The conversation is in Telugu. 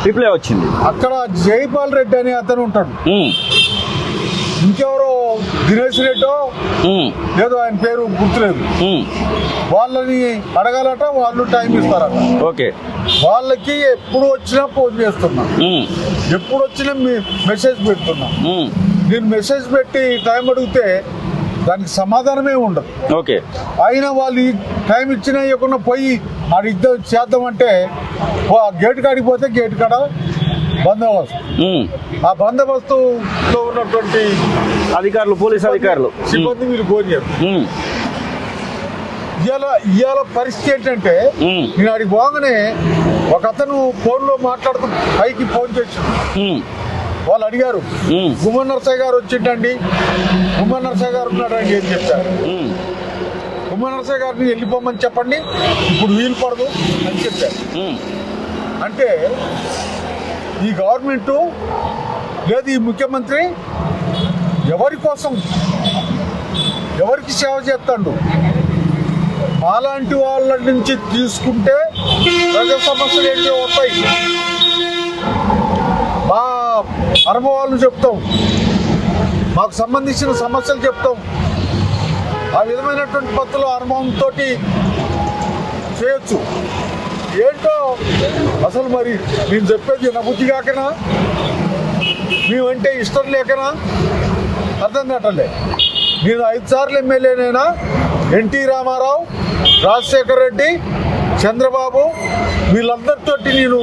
రిప్లై వచ్చింది. అక్కడ జైపాల్ రెడ్డి అనే అతను ఉంటాడు, ఇంకెవరో దినేష్ రెడ్డో ఏదో ఆయన పేరు గుర్తులేదు, వాళ్ళని అడగాలట, వాళ్ళు టైం ఇస్తారట. ఓకే, వాళ్ళకి ఎప్పుడు వచ్చినా ఫోన్ చేస్తున్నా, ఎప్పుడు వచ్చినా మెసేజ్ పెడుతున్నా. నేను మెసేజ్ పెట్టి టైం అడిగితే దానికి సమాధానమే ఉండదు. ఓకే, అయినా వాళ్ళు టైం ఇచ్చినా ఇవ్వకుండా పోయి అది ఇద్దరు చేద్దామంటే గేటు కాడికి పోతే గేటు కాడ బందోబస్తు, ఆ బందోబస్తులో ఉన్నటువంటి అధికారులు, పోలీస్ అధికారులు, సిబ్బంది వీళ్ళు పోయారు. ఇవాళ పరిస్థితి ఏంటంటే నేను అడిగి పోగానే ఒక అతను ఫోన్లో మాట్లాడుతూ పైకి ఫోన్ చేశాడు. వాళ్ళు అడిగారు, గుమ్మన్ నరసయ్య గారు వచ్చిండండి, గుమ్మన్ నరసయ్య గారు ఉన్నాడండి అని చెప్పారు. గుమ్మన్ నరసయ్య గారిని వెళ్ళిపోమని చెప్పండి, ఇప్పుడు వీలు పడదు అని చెప్పారు. అంటే ఈ గవర్నమెంటు లేదు, ఈ ముఖ్యమంత్రి ఎవరి కోసం, ఎవరికి సేవ చేస్తాడు? మాలాంటి వాళ్ళ నుంచి తీసుకుంటే ప్రజా సమస్యలు ఏంటో వస్తాయి, మా అనుభవాలను చెప్తాం, మాకు సంబంధించిన సమస్యలు చెప్తాం. ఆ విధమైనటువంటి పద్ధతిలో అనుభవంతో చేయొచ్చు. ఏంటో అసలు మరి నేను చెప్పేది నా బుద్ధి కాకనా, మేమంటే ఇష్టం లేకనా అర్థం కావట్లే. నేను 5 సార్లు ఎమ్మెల్యేనైనా ఎన్టీ రామారావు, రాజశేఖర్ రెడ్డి, చంద్రబాబు వీళ్ళందరితోటి నేను